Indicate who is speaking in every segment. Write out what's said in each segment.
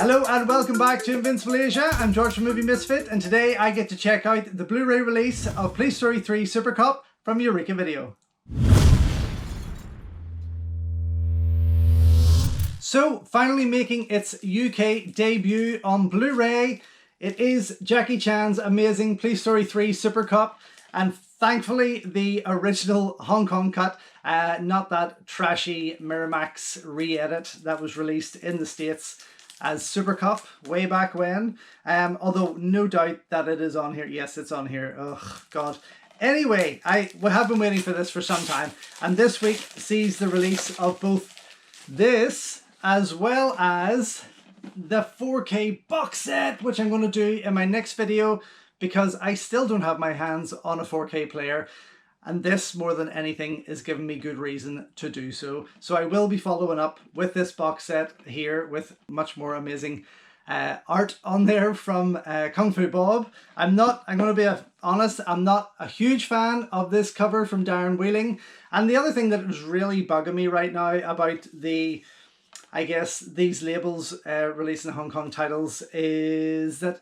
Speaker 1: Hello and welcome back to Invincible Asia. I'm George from Movie Misfit, and today I get to check out the Blu-ray release of Police Story 3 Supercop from Eureka Video. So, finally making its UK debut on Blu-ray, it is Jackie Chan's amazing Police Story 3 Supercop, and thankfully the original Hong Kong cut, not that trashy Miramax re-edit that was released in the States as Supercop way back when. Although no doubt that it is on here. Yes, it's on here. Oh God. Anyway, we have been waiting for this for some time, and this week sees the release of both this as well as the 4K box set, which I'm going to do in my next video because I still don't have my hands on a 4K player, and this more than anything is giving me good reason to do so. So I will be following up with this box set here with much more amazing art on there from Kung Fu Bob. I'm going to be honest, I'm not a huge fan of this cover from Darren Wheeling. And the other thing that is really bugging me right now about the, I guess, these labels releasing Hong Kong titles is that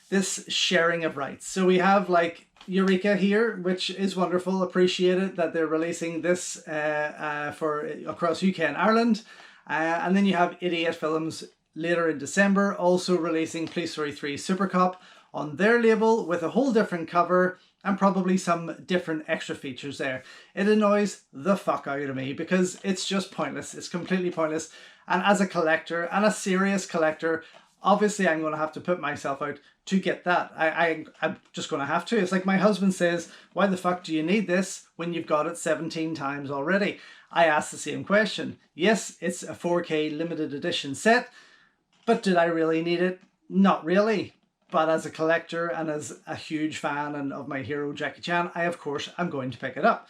Speaker 1: this sharing of rights. So we have like Eureka here, which is wonderful, appreciate it that they're releasing this for across UK and Ireland. And then you have Idiot Films later in December also releasing Police Story 3 Supercop on their label with a whole different cover and probably some different extra features there. It annoys the fuck out of me because it's just pointless. It's completely pointless. And as a collector, and a serious collector, obviously I'm going to have to put myself out to get that. I'm just going to have to. It's like my husband says, why the fuck do you need this when you've got it 17 times already? I asked the same question. Yes, it's a 4K limited edition set, but did I really need it? Not really. But as a collector and as a huge fan and of my hero Jackie Chan, of course I'm going to pick it up.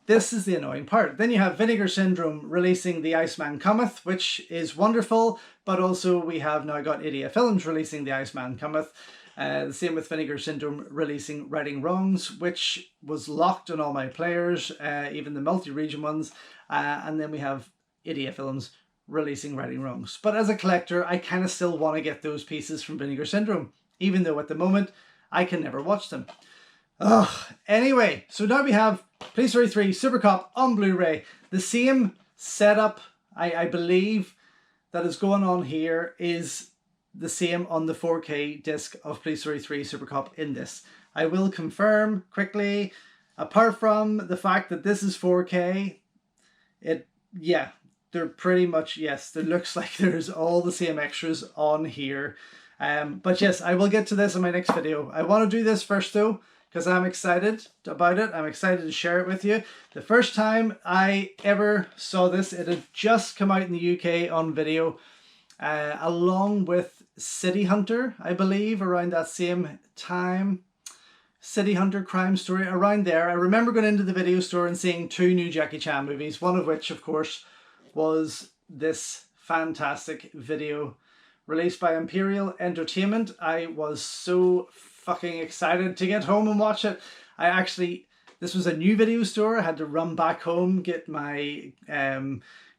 Speaker 1: This is the annoying part. Then you have Vinegar Syndrome releasing The Iceman Cometh, which is wonderful, but also we have now got Idiot Films releasing The Iceman Cometh. The same with Vinegar Syndrome releasing Righting Wrongs, which was locked on all my players, even the multi-region ones. And then we have Idiot Films releasing Righting Wrongs. But as a collector, I kind of still want to get those pieces from Vinegar Syndrome, even though at the moment I can never watch them. Anyway, so now we have Police Story 3 Supercop on Blu-ray. The same setup, I believe, that is going on here is the same on the 4K disc of Police Story 3 Supercop in this. I will confirm quickly, apart from the fact that this is 4K, they're pretty much, yes, it looks like there's all the same extras on here. But yes, I will get to this in my next video. I want to do this first though, because I'm excited about it. I'm excited to share it with you. The first time I ever saw this, it had just come out in the UK on video, along with City Hunter, I believe, around that same time. City Hunter, Crime Story, around there. I remember going into the video store and seeing two new Jackie Chan movies, one of which, of course, was this fantastic video released by Imperial Entertainment. I was so fucking excited to get home and watch it. This was a new video store. I had to run back home, get my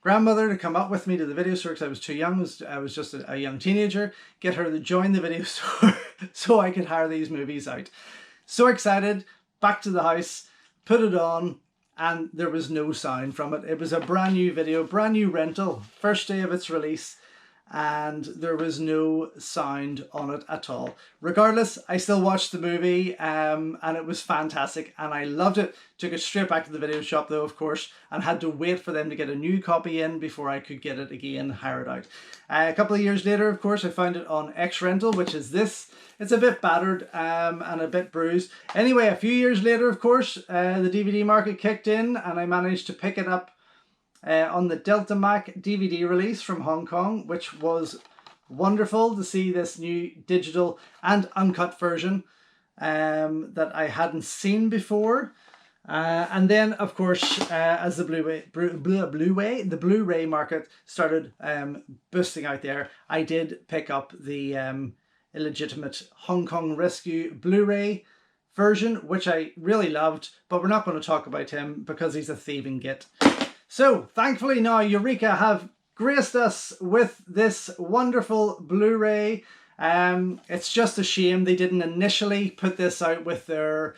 Speaker 1: grandmother to come up with me to the video store because I was too young. I was just a young teenager. Get her to join the video store so I could hire these movies out. So excited, back to the house, put it on, and there was no sound from it. It was a brand new video, brand new rental, first day of its release, and there was no sound on it at all. Regardless, I still watched the movie and it was fantastic and I loved it. Took it straight back to the video shop though, of course, and had to wait for them to get a new copy in before I could get it again, hire it out. A couple of years later, of course, I found it on X-Rental, which is this. It's a bit battered and a bit bruised. Anyway, a few years later, of course, the DVD market kicked in and I managed to pick it up on the Delta Mac DVD release from Hong Kong, which was wonderful to see this new digital and uncut version that I hadn't seen before. And then, of course, as the Blu-ray market started boosting out there, I did pick up the illegitimate Hong Kong Rescue Blu-ray version, which I really loved, but we're not going to talk about him because he's a thieving git. So, thankfully now Eureka have graced us with this wonderful Blu-ray. It's just a shame they didn't initially put this out with their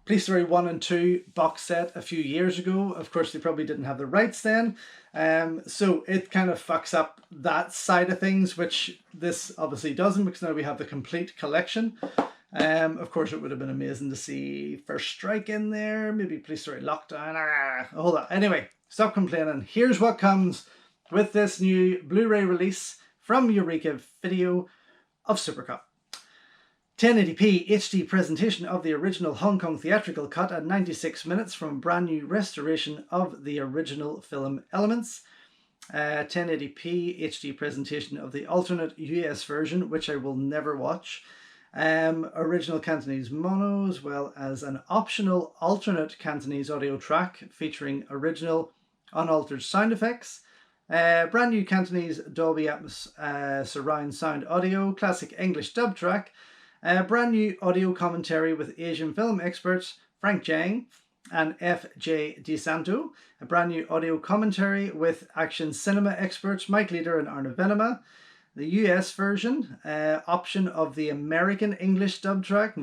Speaker 1: Police Story 1 and 2 box set a few years ago. Of course, they probably didn't have the rights then. So it kind of fucks up that side of things, which this obviously doesn't, because now we have the complete collection. Of course, it would have been amazing to see First Strike in there, maybe Police Story Lockdown. Hold on. Anyway, stop complaining. Here's what comes with this new Blu-ray release from Eureka Video of Supercop. 1080p HD presentation of the original Hong Kong theatrical cut at 96 minutes from a brand new restoration of the original film elements. 1080p HD presentation of the alternate US version, which I will never watch. Original Cantonese mono, as well as an optional alternate Cantonese audio track featuring original unaltered sound effects. Brand new Cantonese Dolby Atmos surround sound audio, classic English dub track. Brand new audio commentary with Asian film experts Frank Jiang and F.J. DeSanto. A brand new audio commentary with action cinema experts Mike Leader and Arna Venema. The US version, option of the American English dub track,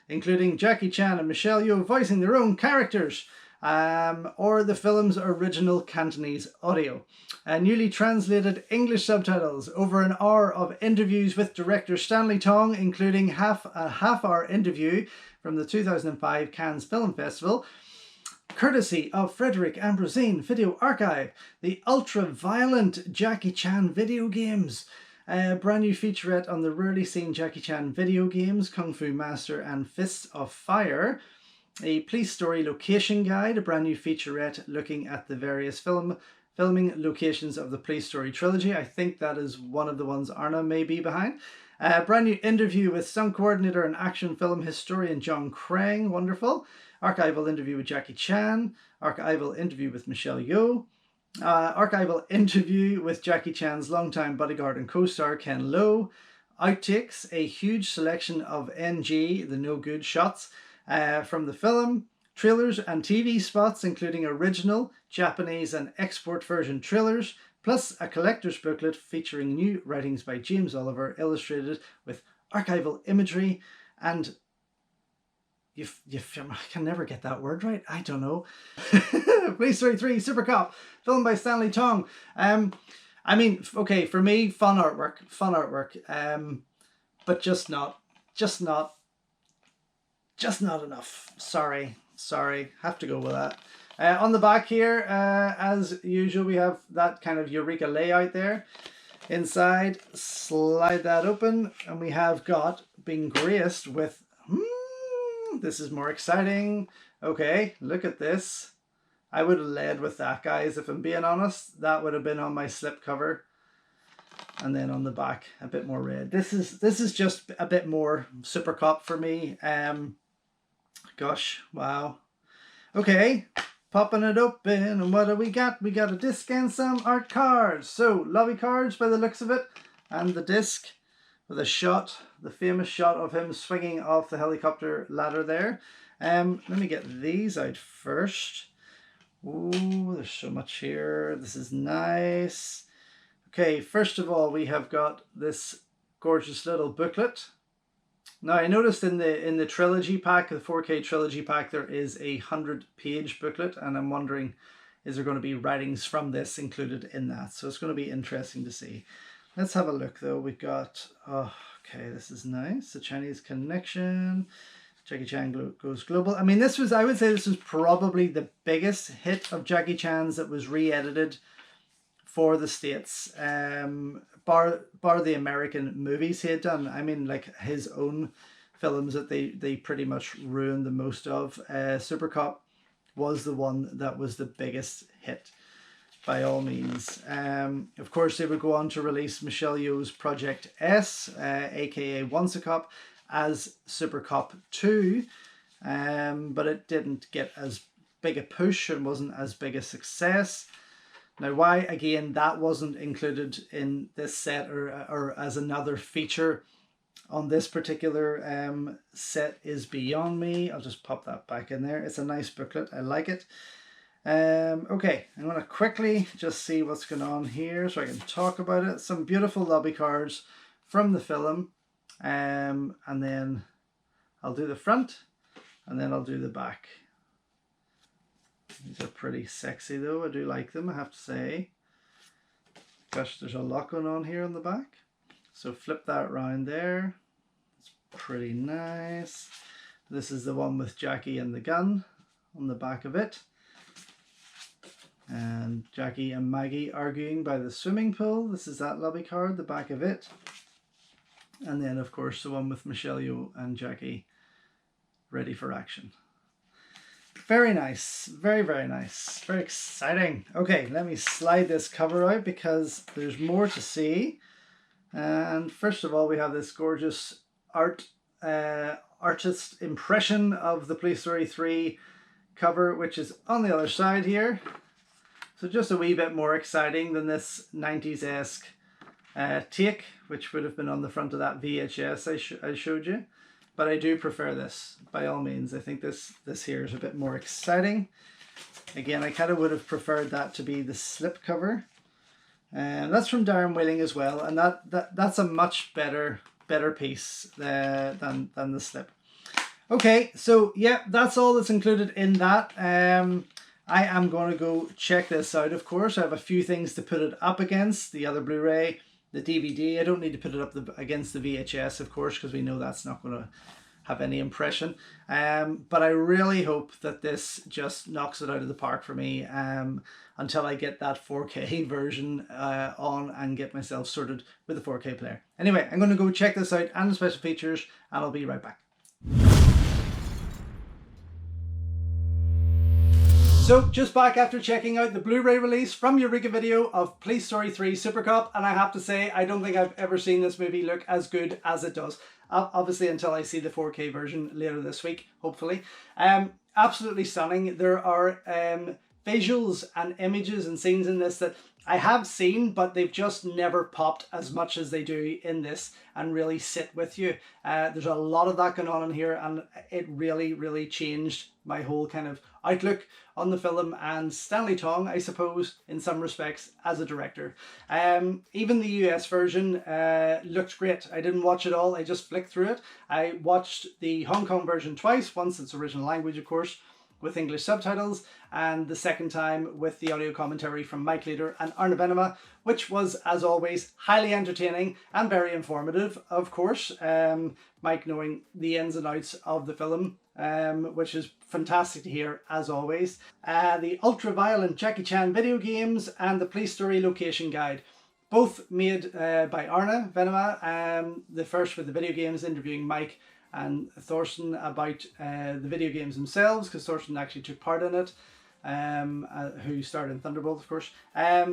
Speaker 1: including Jackie Chan and Michelle Yeoh voicing their own characters, or the film's original Cantonese audio. Newly translated English subtitles, over an hour of interviews with director Stanley Tong, including a half-hour interview from the 2005 Cannes Film Festival, courtesy of Frederick Ambrosine Video Archive. The ultra-violent Jackie Chan video games. Brand new featurette on the rarely seen Jackie Chan video games, Kung Fu Master and Fists of Fire. A Police Story location guide, a brand new featurette looking at the various filming locations of the Police Story Trilogy. I think that is one of the ones Arna may be behind. A brand new interview with stunt coordinator and action film historian John Crane, wonderful. Archival interview with Jackie Chan. Archival interview with Michelle Yeoh. Archival interview with Jackie Chan's longtime bodyguard and co-star Ken Lo. Outtakes, a huge selection of NG, the no good shots, from the film, trailers and TV spots, including original, Japanese and export version trailers, plus a collector's booklet featuring new writings by James Oliver, illustrated with archival imagery and... I can never get that word right. I don't know. Police Story 3 Supercop, filmed by Stanley Tong. I mean, okay, for me, fun artwork. But just not enough. Sorry, have to go with that. On the back here, as usual, we have that kind of Eureka layout there. Inside, slide that open, and we have got been graced with... this is more exciting. Okay, look at this. I would have led with that, guys. If I'm being honest, that would have been on my slipcover. And then on the back, a bit more red. This is just a bit more Supercop for me. Gosh, wow. Okay, popping it open, and what do we got? We got a disc and some art cards. So, lovely cards by the looks of it, and the disc with a shot, the famous shot of him swinging off the helicopter ladder there. Let me get these out first. Ooh, there's so much here. This is nice. Okay, first of all, we have got this gorgeous little booklet. Now, I noticed in the trilogy pack, the 4K trilogy pack, there is a 100-page booklet, and I'm wondering, is there going to be writings from this included in that? So it's going to be interesting to see. Let's have a look, though. We've got, oh, okay, this is nice. The Chinese Connection. Jackie Chan Goes Global. I mean, I would say this was probably the biggest hit of Jackie Chan's that was re-edited for the States. Bar the American movies he had done. I mean, like his own films that they pretty much ruined the most of. Supercop was the one that was the biggest hit, by all means. Of course, they would go on to release Michelle Yeoh's Project S, aka Once a Cop, as Supercop 2, but it didn't get as big a push and wasn't as big a success. Now, why, again, that wasn't included in this set or as another feature on this particular set is beyond me. I'll just pop that back in there. It's a nice booklet. I like it. Okay, I'm going to quickly just see what's going on here so I can talk about it. Some beautiful lobby cards from the film, and then I'll do the front and then I'll do the back. These are pretty sexy though, I do like them, I have to say. Gosh, there's a lot going on here on the back. So flip that around there. It's pretty nice. This is the one with Jackie and the gun on the back of it. And Jackie and Maggie arguing by the swimming pool. This is that lobby card, the back of it. And then of course the one with Michelle Yeoh and Jackie ready for action. Very nice, very, very nice, very exciting. Okay, let me slide this cover out because there's more to see. And first of all, we have this gorgeous artist impression of the Police Story 3 cover, which is on the other side here. So just a wee bit more exciting than this 90s-esque take, which would have been on the front of that VHS I showed you. But I do prefer this, by all means. I think this here is a bit more exciting. Again, I kind of would have preferred that to be the slip cover. And that's from Darren Whaling as well, and that's a much better piece than the slip. Okay, so yeah, that's all that's included in that. I am going to go check this out, of course. I have a few things to put it up against, the other Blu-ray, the DVD. I don't need to put it up against the VHS, of course, because we know that's not going to have any impression. But I really hope that this just knocks it out of the park for me until I get that 4K version on and get myself sorted with the 4K player. Anyway, I'm going to go check this out and the special features, and I'll be right back. So just back after checking out the Blu-ray release from Eureka Video of Police Story 3 Supercop, and I have to say I don't think I've ever seen this movie look as good as it does. Obviously until I see the 4K version later this week, hopefully. Absolutely stunning. There are visuals and images and scenes in this that I have seen, but they've just never popped as much as they do in this and really sit with you. There's a lot of that going on in here, and it really, really changed my whole kind of outlook on the film, and Stanley Tong, I suppose, in some respects, as a director. Even the US version looked great. I didn't watch it all, I just flicked through it. I watched the Hong Kong version twice, once its original language, of course, with English subtitles, and the second time with the audio commentary from Mike Leader and Arne Venema, which was, as always, highly entertaining and very informative, of course. Mike knowing the ins and outs of the film, which is fantastic to hear, as always. The ultra-violent Jackie Chan video games and the Police Story location guide. Both made by Arne Venema, the first with the video games, interviewing Mike and Thorsten about the video games themselves, because Thorsten actually took part in it, who starred in Thunderbolt, of course. Yeah,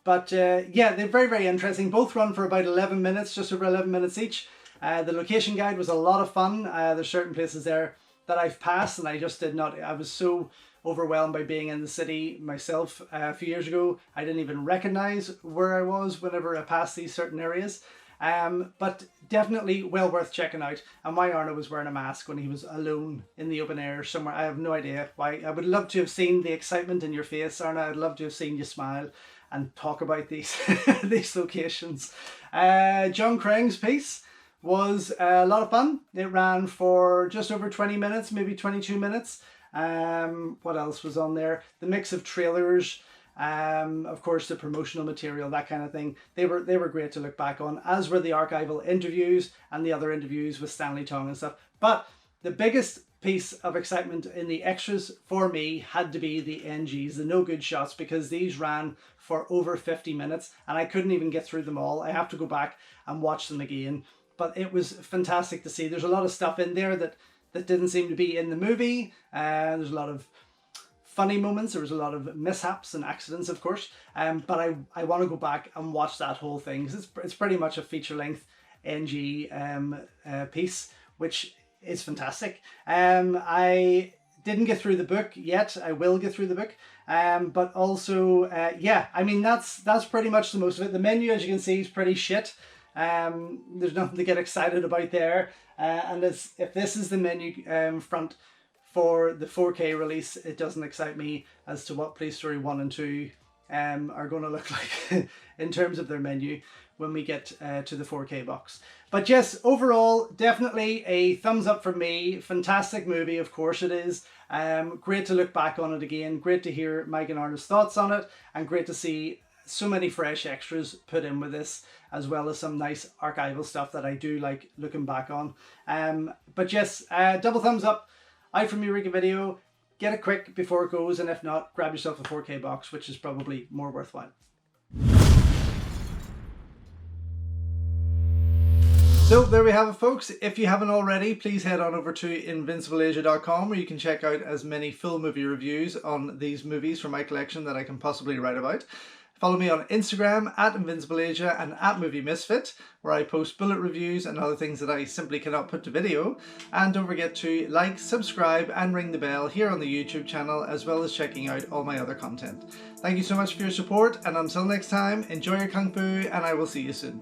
Speaker 1: they're very, very interesting. Both run for about 11 minutes, just over 11 minutes each. The location guide was a lot of fun. There's certain places there that I've passed and I just did not, I was so overwhelmed by being in the city myself a few years ago. I didn't even recognize where I was whenever I passed these certain areas. But definitely well worth checking out. And why Arne was wearing a mask when he was alone in the open air somewhere, I have no idea why. I would love to have seen the excitement in your face, Arne. I'd love to have seen you smile and talk about these these locations. John Crang's piece was a lot of fun. It ran for just over 20 minutes, maybe 22 minutes. What else was on there? The mix of trailers, of course the promotional material, that kind of thing. They were great to look back on, as were the archival interviews and the other interviews with Stanley Tong and stuff. But the biggest piece of excitement in the extras for me had to be the NGs, the no good shots, because these ran for over 50 minutes and I couldn't even get through them all. I have to go back and watch them again. But it was fantastic to see. There's a lot of stuff in there that didn't seem to be in the movie. There's a lot of funny moments. There was a lot of mishaps and accidents, of course. But I want to go back and watch that whole thing, because it's pretty much a feature-length NG piece, which is fantastic. I didn't get through the book yet. I will get through the book. But also, yeah, I mean, that's pretty much the most of it. The menu, as you can see, is pretty shit. There's nothing to get excited about there. And if this is the menu front for the 4K release, it doesn't excite me as to what Police Story 1 and 2 are going to look like in terms of their menu when we get to the 4K box. But yes, overall, definitely a thumbs up for me. Fantastic movie, of course it is. Great to look back on it again. Great to hear Mike and Arna's thoughts on it, and great to see so many fresh extras put in with this, as well as some nice archival stuff that I do like looking back on. But yes, double thumbs up out from Eureka Video. Get it quick before it goes, and if not, grab yourself a 4K box, which is probably more worthwhile. So there we have it, folks. If you haven't already, please head on over to invincibleasia.com, where you can check out as many full movie reviews on these movies from my collection that I can possibly write about. Follow me on Instagram at InvincibleAsia and at Movie Misfit, where I post bullet reviews and other things that I simply cannot put to video. And don't forget to like, subscribe and ring the bell here on the YouTube channel, as well as checking out all my other content. Thank you so much for your support, and until next time, enjoy your Kung Fu, and I will see you soon.